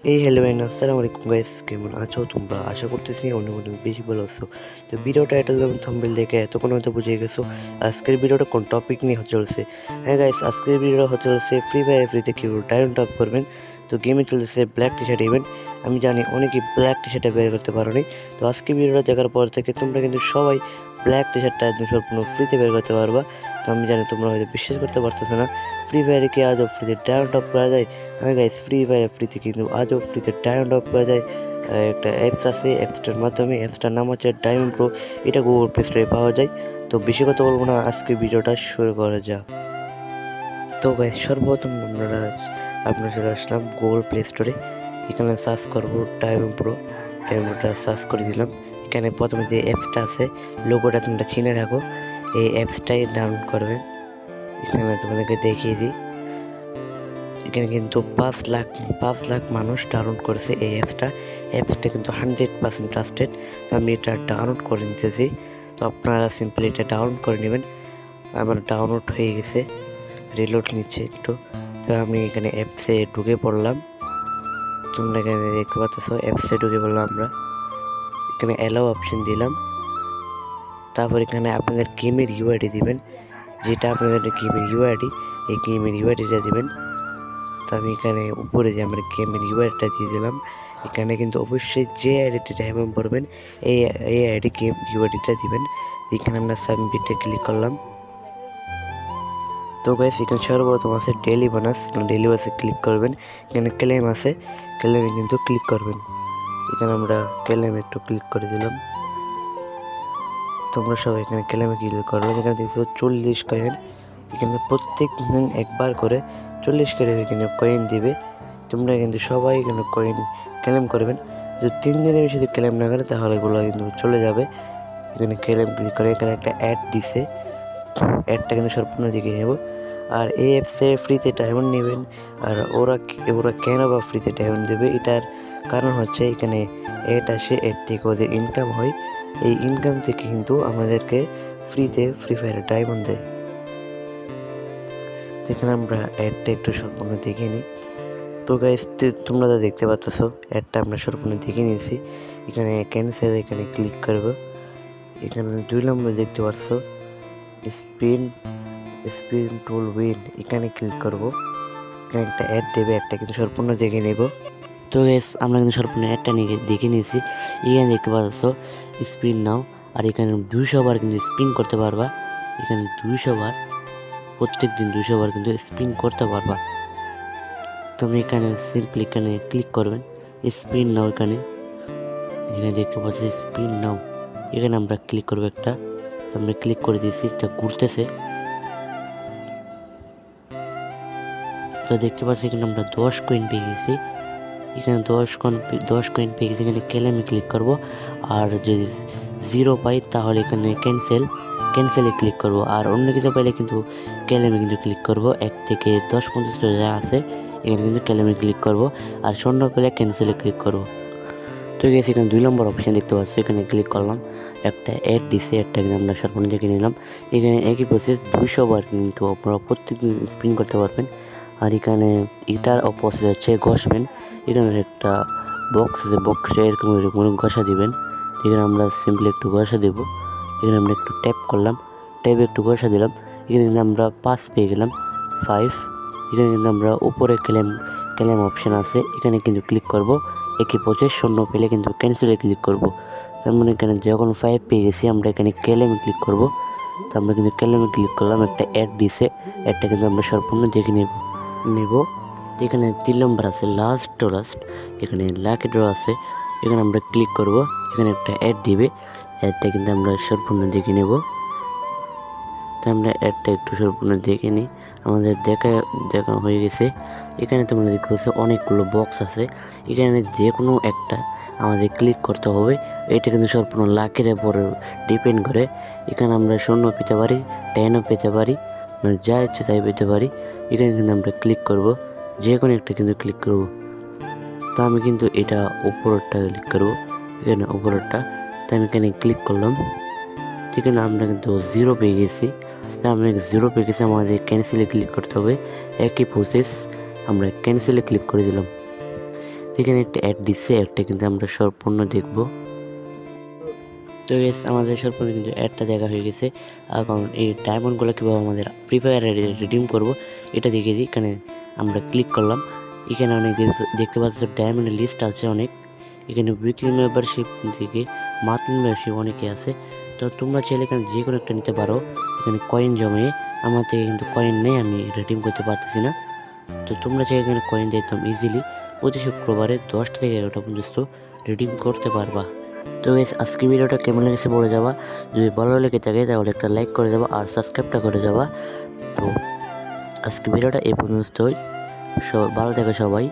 এই hello and আসসালামু আলাইকুম গাইস, কেমন আছো তোমরা? আশা করতেছি অনেক অনেক বেশি ভালো আছো। তো ভিডিও টাইটেল এবং থাম্বনেল দেখে এতক্ষণ হয়তো বুঝে গেছো আজকের ভিডিওটা কোন টপিক নিয়ে হতে চলছে। হ্যাঁ গাইস, আজকের ভিডিওটা হতে চলছে ফ্রি ফায়ার ফ্রিতে কীভাবে ডায়মন্ড টপ করবেন। তো গেমে চলতেছে ব্ল্যাক টি শার্ট ইভেন্ট। আমি জানি অনেকেই ব্ল্যাক টি শার্টটা বের করতে পারোনি। তো আজকে ভিডিওটা দেখার পর থেকে তোমরা কিন্তু সবাই ব্ল্যাক টি শার্টটা একদম সম্পূর্ণ ফ্রিতে বের করতে পারবা। তো আমি জানি তোমরা হয়তো বিশ্বাস করতে পারতেছো না, ফ্রি ফায়ারে কি আজও ফ্রিতে ডায়মন্ড টপ করা যায়। হ্যাঁ গাইস, ফ্রি ফায়ার ফ্রিতে কিন্তু আজও ফ্রিতে ডায়মন্ড অফ করা যায়। একটা অ্যাপস আছে, অ্যাপসটার মাধ্যমে, অ্যাপসটার নাম হচ্ছে ডায়মন্ড প্রো। এটা গুগল প্লে স্টোরে পাওয়া যায়। তো বেশি কথা বলবো না, আজকে ভিডিওটা শুরু করা যাক। তো গাইস, সর্বপ্রথম আপনারা চলে আসলাম গুগল প্লে স্টোরে। এখানে সার্চ করবো ডায়মন্ড প্রো। ডায়মন্ড প্রোটা সার্চ করে দিলাম। এখানে প্রথমে যে অ্যাপসটা আছে, লোগোটা তোমরা চিনে রাখো, এই অ্যাপসটাই ডাউনলোড করবেন। এখানে তোমাদেরকে দেখিয়ে দিই, এখানে কিন্তু 5 লাখ মানুষ ডাউনলোড করেছে এই অ্যাপসটা কিন্তু 100% ট্রাস্টেড। তো আমি এটা ডাউনলোড করে নিতেছি। তো আপনারা সিম্পলি এটা ডাউনলোড করে নেবেন। আমার ডাউনলোড হয়ে গেছে, রিলোড নিচ্ছে একটু। তো আমি এখানে অ্যাপসে ঢুকে পড়লাম। তোমরা এখানে দেখতে পাচ্ছ, অ্যাপসে ঢুকে পড়লাম আমরা। এখানে অ্যালাউ অপশন দিলাম। তারপর এখানে আপনাদের গেমের ইউআইডি দিবেন, যেটা আপনাদের গেমের ইউআইডি, এই গেমের ইউআইডিটা দিবেন। তো আমি এখানে উপরে যে আমার গেমের ইউআইডিটা দিয়ে দিলাম। এখানে কিন্তু অবশ্যই যে আইডিটা ডায়মন্ড পড়বেন এই এই আইডি গেম ইউআইডিটা দিবেন। এখানে আমরা সাবমিটে ক্লিক করলাম। তো গাইস, এখানে সর্বপ্রথম আছে ডেইলি বোনাস। এখানে ডেইলি বোনাসে ক্লিক করবেন। এখানে ক্লেম আছে, ক্লেমে কিন্তু ক্লিক করবেন। এখানে আমরা ক্লেমে একটু ক্লিক করে দিলাম। তোমরা সবাই এখানে ক্লেমে ক্লিক করবেন। এখানে দেখছো 40 কয়েন। এখানে প্রত্যেক দিন একবার করে 40 করে এখানে কয়েন দিবে। তোমরা কিন্তু সবাই এখানে কয়েন ক্লেম করবেন। যদি 3 দিনের বেশি যদি ক্লেম না করে তাহলে এগুলো কিন্তু চলে যাবে। এখানে ক্লেম ক্লিক করে এখানে একটা অ্যাড দিছে, অ্যাডটা কিন্তু সম্পূর্ণ দিকে নেব। আর এই অ্যাপসে ফ্রিতে ডায়মন্ড নেবেন। আর ওরা কেন বা ফ্রিতে ডায়মন্ড দেবে, এটার কারণ হচ্ছে এখানে অ্যাড আসে, অ্যাড থেকে ওদের ইনকাম হয়। এই ইনকাম থেকে কিন্তু আমাদেরকে ফ্রিতে ফ্রি ফায়ারে ডায়মন্ড দেয়। এখানে আমরা অ্যাডটা একটু সম্পূর্ণ দেখে নিই। তো গাইস, তোমরা তো দেখতে পাচ্ছ অ্যাডটা আমরা সম্পূর্ণ দেখে নিয়েছি। এখানে ক্যান্সেল, এখানে ক্লিক করব। এখানে 2 নম্বর দেখতে পাচ্ছ স্পিন স্পিন টুল উইন, এখানে ক্লিক করব। এখানে একটা অ্যাড দেবে, একটা কিন্তু সম্পূর্ণ দেখে নেব। তো গাইস, আমরা কিন্তু সম্পূর্ণ অ্যাডটা দেখে নিয়েছি। এখানে দেখতে পাচ্ছ স্পিন নাও। আর এখানে 200 বার কিন্তু স্পিন করতে পারবা। এখানে 200 বার, প্রত্যেক দিন 200 বার কিন্তু স্পিন করতে পারবা। তুমি এখানে সিম্পলি এখানে ক্লিক করবেন, স্পিন নাও। এখানে দেখতে পাচ্ছি স্পিন নাও, এখানে আমরা ক্লিক করবো একটা। আমরা ক্লিক করে দিয়েছি, এটা ঘুরতেছে। তো দেখতে পাচ্ছি এখানে আমরা 10 কয়েন পেয়ে গেছি। এখানে 10 কয়েন পেয়ে গেছি। এখানে ক্লেমে ক্লিক করব। আর যদি 0 পাই তাহলে এখানে ক্যান্সেলে ক্লিক করব। আর অন্য কিছু পাইলে কিন্তু ক্লেমে কিন্তু ক্লিক করব। 1 থেকে 10 পর্যন্ত যা আছে এখানে কিন্তু ক্লেমে ক্লিক করব। আর শূন্য পেলে ক্যান্সেলে ক্লিক করব। তো গেছি এখানে 2 নম্বর অপশান দেখতে পাচ্ছি, এখানে ক্লিক করলাম। একটা অ্যাড দিছে, অ্যাডটা কিন্তু আমরা সম্পূর্ণ দেখে নিলাম। এখানে একই প্রসেস 200 বার কিন্তু আপনারা প্রত্যেকদিন স্পিন করতে পারবেন। আর এখানে এটার অপোজিট হচ্ছে ঘষবেন। এখানে একটা বক্স আছে, বক্সটা এরকম ঘষা দিবেন। এখানে আমরা সিম্পলি একটু ঘষা দেবো। এখানে আমরা একটু ট্যাপ করলাম, ট্যাপে একটু ঘষা দিলাম। এখানে কিন্তু আমরা 5 পেয়ে গেলাম, 5। এখানে কিন্তু আমরা উপরে ক্লেম অপশান আছে, এখানে কিন্তু ক্লিক করব। একই প্রসেস, শূন্য পেলে কিন্তু ক্যান্সেলে ক্লিক করব। তার মানে এখানে যখন 5 পেয়ে গেছি আমরা এখানে ক্লেমে ক্লিক করব। তো আমরা কিন্তু ক্লেমে ক্লিক করলাম, একটা অ্যাড দিছে, অ্যাডটা কিন্তু আমরা সম্পূর্ণ দেখে নেব। এখানে 3 নম্বর আছে লাস্ট টু লাস্ট, এখানে লাকি ড্র আছে, এখানে আমরা ক্লিক করব। এখানে একটা অ্যাড দিবে, অ্যাডটা কিন্তু আমরা সম্পূর্ণ দেখে নেব। তো আমরা অ্যাডটা একটু সম্পূর্ণ দেখে নিই। আমাদের দেখা হয়ে গেছে। এখানে তোমরা দেখতে পাচ্ছ অনেকগুলো বক্স আছে, এখানে যে কোনো একটা আমাদের ক্লিক করতে হবে। এটা কিন্তু সম্পূর্ণ লাকের উপরে ডিপেন্ড করে। এখানে আমরা 0 পেতে পারি, 10ও পেতে পারি, মানে যা ইচ্ছে তাই পেতে পারি। এখানে কিন্তু আমরা ক্লিক করব, যে কোনো একটা কিন্তু ক্লিক করব। তো আমি কিন্তু এটা উপরেরটা ক্লিক করব, এখানে উপরেরটা। তো আমি এখানে ক্লিক করলাম। এখানে আমরা কিন্তু 0 পেয়ে গেছি। আমরা 0 পেয়ে গেছি, আমাদের ক্যান্সেলে ক্লিক করতে হবে। একই প্রসেস, আমরা ক্যান্সেলে ক্লিক করে দিলাম। এখানে একটা অ্যাড দিচ্ছে, অ্যাডটা কিন্তু আমরা সম্পূর্ণ দেখব। তো গেস আমাদের সম্পূর্ণ কিন্তু অ্যাডটা দেখা হয়ে গেছে। কারণ এই ডায়মন্ডগুলো কীভাবে আমাদের ফ্রি ফায়ারে রিডিম করবো এটা দেখে দিই। এখানে আমরা ক্লিক করলাম, এখানে অনেক দেখতে পাচ্ছ ডায়মন্ডের লিস্ট আছে অনেক। এখানে উইকলি মেম্বারশিপ থেকে মান্থলি মেম্বারশিপ অনেকে আছে। তো তোমরা চাইলে এখানে যে কোনো একটা নিতে পারো। এখানে কয়েন জমিয়ে, আমার থেকে কিন্তু কয়েন নেই, আমি রিডিম করতে পারতেছি না। তো তোমরা চাইলে এখানে কয়েন দিতাম ইজিলি প্রতি শুক্রবারে 10টা থেকে 11টা পর্যন্ত রিডিম করতে পারবা। তো গাইস আজকে ভিডিওটা কেমন লেগেছে বলে যাবা, যদি ভালো লেগে থাকে তাহলে একটা লাইক করে যাবা আর সাবস্ক্রাইবটা করে যাবা। তো আজকে ভিডিওটা এই পর্যন্তই, ভালো থেকো সবাই।